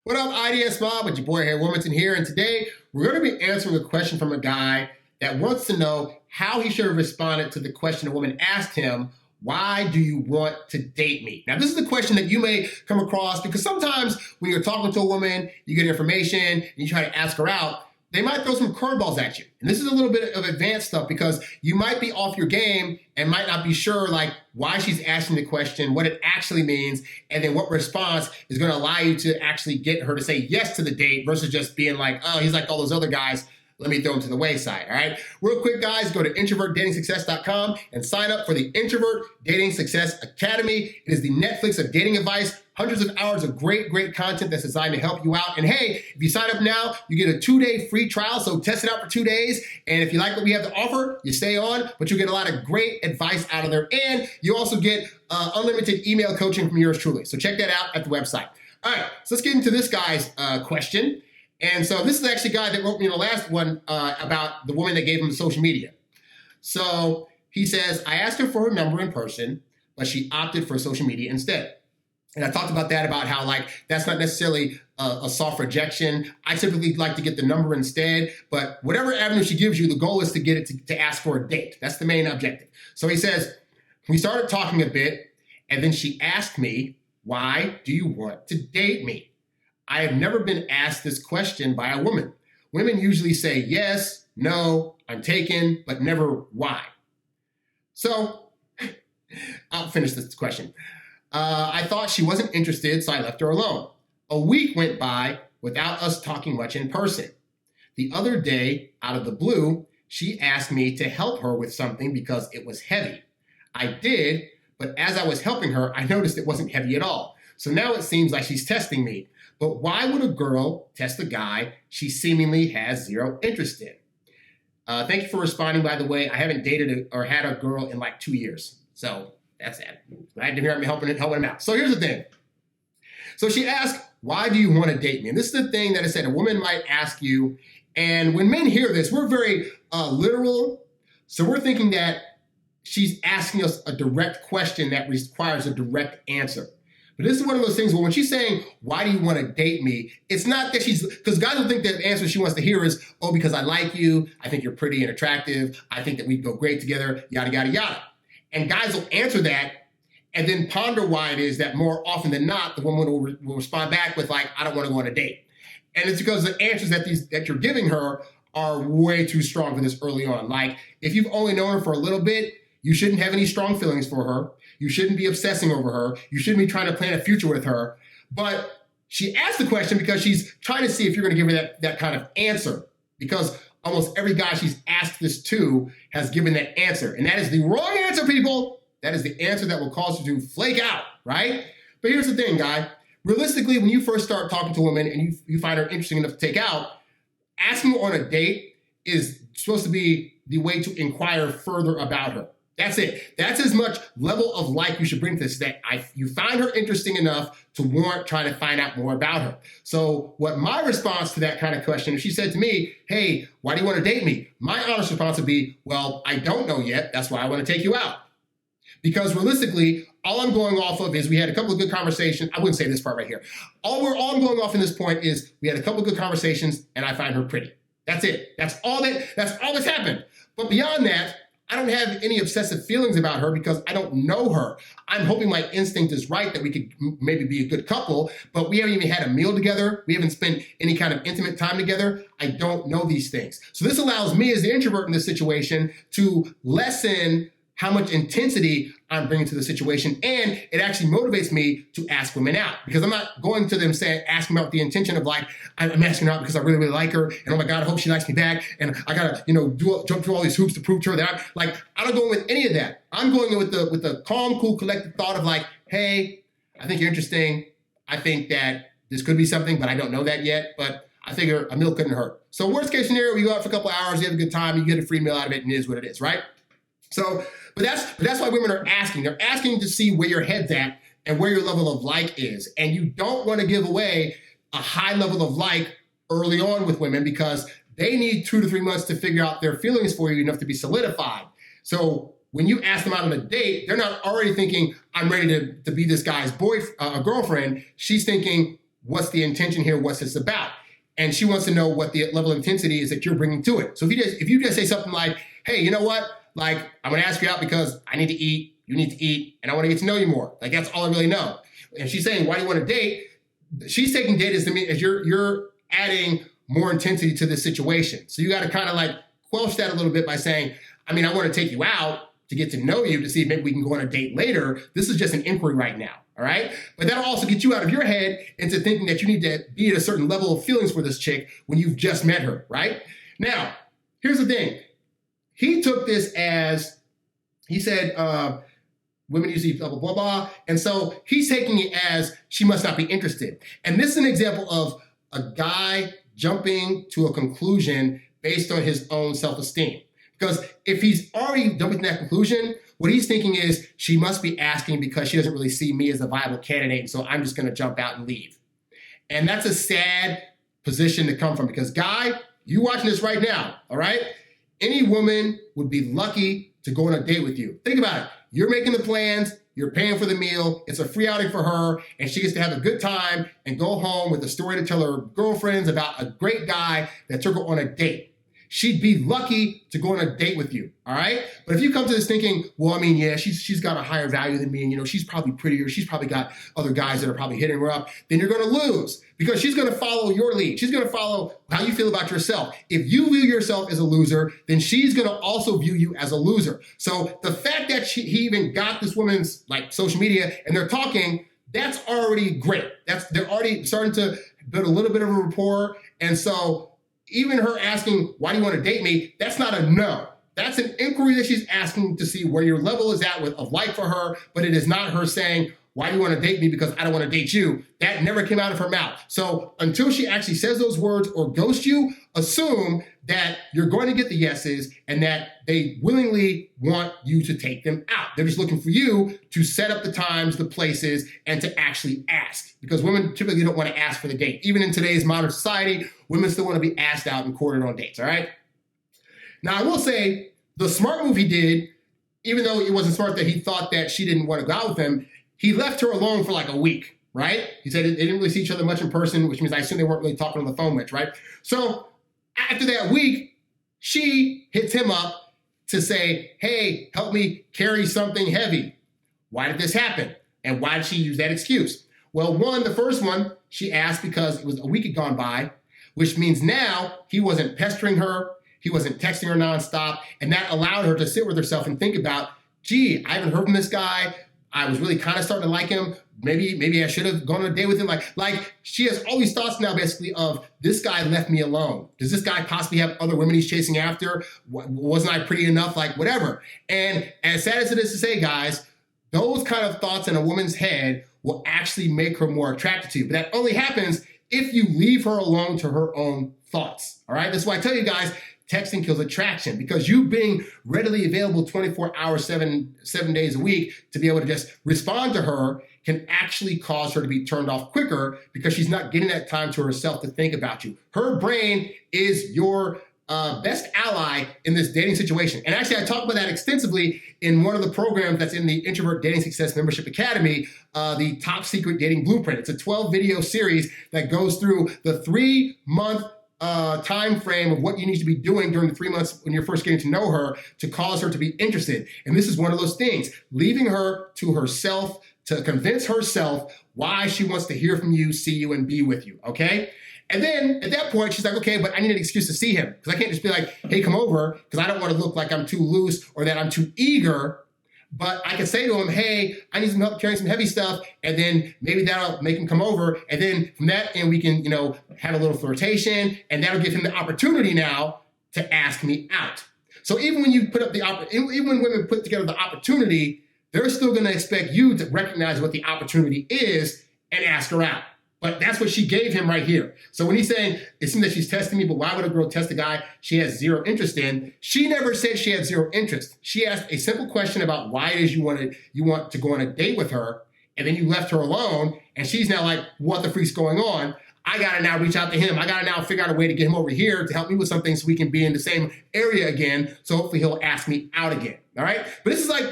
What up, IDS Mob? With your boy HarryWilmington here, and today we're going to be answering a question from a guy that wants to know how he should have responded to the question a woman asked him, why do you want to date me? Now, this is the question that you may come across because sometimes when you're talking to a woman, you get information, and you try to ask her out, they might throw some curveballs at you. And this is a little bit of advanced stuff because you might be off your game and might not be sure like why she's asking the question, what it actually means, and then what response is going to allow you to actually get her to say yes to the date versus just being like, oh, he's like all those other guys. Let me throw him to the wayside, all right? Real quick, guys, go to introvertdatingsuccess.com and sign up for the Introvert Dating Success Academy. It is the Netflix of dating advice, hundreds of hours of great content that's designed to help you out. And hey, if you sign up now, you get a 2-day free trial, so test it out for 2 days. And if you like what we have to offer, you stay on, but you get a lot of great advice out of there. And you also get unlimited email coaching from yours truly. So check that out at the website. All right, so let's get into this guy's question. And so this is actually a guy that wrote me in the last one about the woman that gave him the social media. So he says, I asked her for her number in person, but she opted for social media instead. And I talked about that, about how like that's not necessarily a soft rejection. I typically like to get the number instead, but whatever avenue she gives you, the goal is to get it to ask for a date. That's the main objective. So he says, we started talking a bit, and then she asked me, why do you want to date me? I have never been asked this question by a woman. Women usually say yes, no, I'm taken, but never why. So I'll finish this question. I thought she wasn't interested, so I left her alone. A week went by without us talking much in person. The other day, out of the blue, she asked me to help her with something because it was heavy. I did, but as I was helping her, I noticed it wasn't heavy at all. So now it seems like she's testing me. But why would a girl test a guy she seemingly has zero interest in? Thank you for responding, by the way. I haven't dated or had a girl in like 2 years. So that's that. Glad to hear me helping him out. So here's the thing. So she asked, why do you want to date me? And this is the thing that I said a woman might ask you. And when men hear this, we're very literal. So we're thinking that she's asking us a direct question that requires a direct answer. But this is one of those things where when she's saying, why do you want to date me? It's not that because guys will think that the answer she wants to hear is, oh, because I like you. I think you're pretty and attractive. I think that we go great together, yada, yada, yada. And guys will answer that and then ponder why it is that more often than not, the woman will respond back with like, I don't want to go on a date. And it's because the answers that you're giving her are way too strong for this early on. Like if you've only known her for a little bit, you shouldn't have any strong feelings for her. You shouldn't be obsessing over her. You shouldn't be trying to plan a future with her. But she asked the question because she's trying to see if you're going to give her that kind of answer. Because almost every guy she's asked this to has given that answer. And that is the wrong answer, people. That is the answer that will cause you to flake out, right? But here's the thing, guy. Realistically, when you first start talking to a woman and you find her interesting enough to take out, asking her on a date is supposed to be the way to inquire further about her. That's it. That's as much level of like you should bring to this, that you find her interesting enough to warrant trying to find out more about her. So what my response to that kind of question, if she said to me, hey, why do you want to date me? My honest response would be, well, I don't know yet. That's why I want to take you out. Because realistically, all I'm going off of is we had a couple of good conversations. I wouldn't say this part right here. All I'm going off in this point is we had a couple of good conversations and I find her pretty. That's it. That's all that's happened. But beyond that, I don't have any obsessive feelings about her because I don't know her. I'm hoping my instinct is right that we could maybe be a good couple, but we haven't even had a meal together. We haven't spent any kind of intimate time together. I don't know these things. So this allows me as the introvert in this situation to lessen how much intensity I'm bringing to the situation. And it actually motivates me to ask women out because I'm not going to them saying, asking about the intention of like, I'm asking her out because I really, really like her. And oh my God, I hope she likes me back. And I gotta, jump through all these hoops to prove to her that I don't go in with any of that. I'm going in with the calm, cool, collected thought of like, hey, I think you're interesting. I think that this could be something, but I don't know that yet. But I figure a meal couldn't hurt. So worst case scenario, we go out for a couple of hours, you have a good time, you get a free meal out of it, and it is what it is, right? So, but that's why women are asking. They're asking to see where your head's at and where your level of like is. And you don't want to give away a high level of like early on with women because they need 2 to 3 months to figure out their feelings for you enough to be solidified. So when you ask them out on a date, they're not already thinking, I'm ready to be this guy's girlfriend. She's thinking, what's the intention here? What's this about? And she wants to know what the level of intensity is that you're bringing to it. So if you just say something like, hey, you know what? Like, I'm going to ask you out because I need to eat, you need to eat, and I want to get to know you more. Like, that's all I really know. And she's saying, why do you want to date? She's taking date as you're adding more intensity to this situation. So you got to kind of like quench that a little bit by saying, I mean, I want to take you out to get to know you, to see if maybe we can go on a date later. This is just an inquiry right now, all right? But that'll also get you out of your head into thinking that you need to be at a certain level of feelings for this chick when you've just met her, right? Now, here's the thing. He took this as, he said, women usually blah, blah, blah, blah. And so he's taking it as she must not be interested. And this is an example of a guy jumping to a conclusion based on his own self-esteem. Because if he's already jumping to that conclusion, what he's thinking is she must be asking because she doesn't really see me as a viable candidate, and so I'm just going to jump out and leave. And that's a sad position to come from because, guy, you watching this right now, all right? Any woman would be lucky to go on a date with you. Think about it. You're making the plans. You're paying for the meal. It's a free outing for her, and she gets to have a good time and go home with a story to tell her girlfriends about a great guy that took her on a date. She'd be lucky to go on a date with you, all right? But if you come to this thinking, well, I mean, yeah, she's got a higher value than me, and, you know, she's probably prettier, she's probably got other guys that are probably hitting her up, then you're going to lose because she's going to follow your lead. She's going to follow how you feel about yourself. If you view yourself as a loser, then she's going to also view you as a loser. So the fact that he even got this woman's like social media and they're talking, that's already great. They're already starting to build a little bit of a rapport. And so even her asking, why do you want to date me? That's not a no. That's an inquiry that she's asking to see where your level is at of like for her, but it is not her saying, why do you want to date me? Because I don't want to date you. That never came out of her mouth. So until she actually says those words or ghosts you, assume that you're going to get the yeses and that they willingly want you to take them out. They're just looking for you to set up the times, the places, and to actually ask. Because women typically don't want to ask for the date. Even in today's modern society, women still want to be asked out and courted on dates, all right? Now, I will say the smart move he did, even though it wasn't smart that he thought that she didn't want to go out with him, he left her alone for like a week, right? He said they didn't really see each other much in person, which means I assume they weren't really talking on the phone much, right? So after that week, she hits him up to say, hey, help me carry something heavy. Why did this happen? And why did she use that excuse? Well, the first one, she asked because it was a week had gone by, which means now he wasn't pestering her, he wasn't texting her nonstop, and that allowed her to sit with herself and think about, gee, I haven't heard from this guy. I was really kind of starting to like him. Maybe I should have gone on a date with him. Like she has all these thoughts now basically of this guy left me alone. Does this guy possibly have other women he's chasing after? Wasn't I pretty enough? Like whatever. And as sad as it is to say, guys, those kind of thoughts in a woman's head will actually make her more attracted to you. But that only happens if you leave her alone to her own thoughts. All right. That's why I tell you guys, texting kills attraction, because you being readily available 24 hours, seven days a week to be able to just respond to her can actually cause her to be turned off quicker because she's not getting that time to herself to think about you. Her brain is your best ally in this dating situation. And actually, I talk about that extensively in one of the programs that's in the Introvert Dating Success Membership Academy, the Top Secret Dating Blueprint. It's a 12-video series that goes through the 3-month time frame of what you need to be doing during the 3 months when you're first getting to know her to cause her to be interested. And this is one of those things, leaving her to herself to convince herself why she wants to hear from you, see you, and be with you, okay? And then at that point, she's like, okay, but I need an excuse to see him because I can't just be like, hey, come over, because I don't want to look like I'm too loose or that I'm too eager. But I can say to him, hey, I need some help carrying some heavy stuff, and then maybe that'll make him come over. And then from that end, we can, have a little flirtation, and that'll give him the opportunity now to ask me out. So even when you put up even when women put together the opportunity, they're still going to expect you to recognize what the opportunity is and ask her out. But that's what she gave him right here. So when he's saying, it seems that she's testing me, but why would a girl test a guy she has zero interest in? She never said she had zero interest. She asked a simple question about why it is you want to go on a date with her, and then you left her alone, and she's now like, what the freak's going on? I got to now reach out to him. I got to now figure out a way to get him over here to help me with something so we can be in the same area again, so hopefully he'll ask me out again, all right? But this is like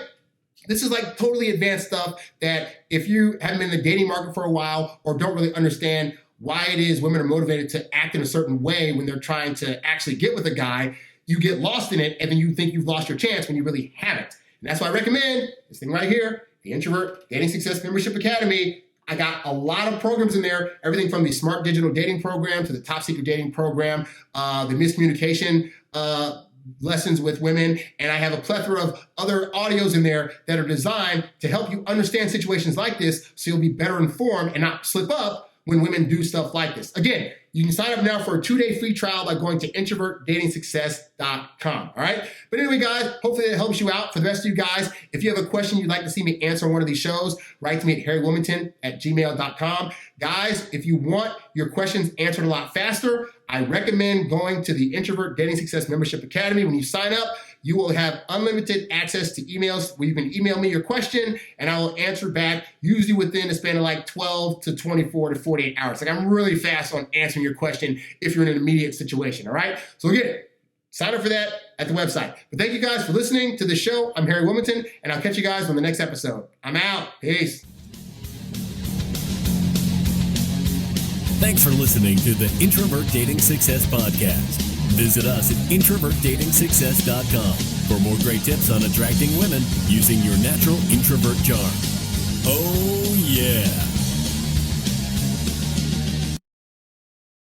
This is like totally advanced stuff that if you haven't been in the dating market for a while or don't really understand why it is women are motivated to act in a certain way when they're trying to actually get with a guy, you get lost in it and then you think you've lost your chance when you really haven't. And that's why I recommend this thing right here, the Introvert Dating Success Membership Academy. I got a lot of programs in there, everything from the Smart Digital Dating Program to the Top Secret Dating Program, the Miscommunication lessons with women, and I have a plethora of other audios in there that are designed to help you understand situations like this so you'll be better informed and not slip up when women do stuff like this. Again, you can sign up now for a 2-day free trial by going to introvertdatingsuccess.com. All right. But anyway, guys, hopefully it helps you out. For the rest of you guys, if you have a question you'd like to see me answer on one of these shows, write to me at HarryWilmington@gmail.com. Guys, if you want your questions answered a lot faster, I recommend going to the Introvert Dating Success Membership Academy. When you sign up, you will have unlimited access to emails where you can email me your question and I will answer back usually within a span of like 12 to 24 to 48 hours. Like I'm really fast on answering your question if you're in an immediate situation, all right? So again, sign up for that at the website. But thank you guys for listening to the show. I'm Harry Wilmington, and I'll catch you guys on the next episode. I'm out. Peace. Thanks for listening to the Introvert Dating Success Podcast. Visit us at introvertdatingsuccess.com for more great tips on attracting women using your natural introvert charm. Oh, yeah.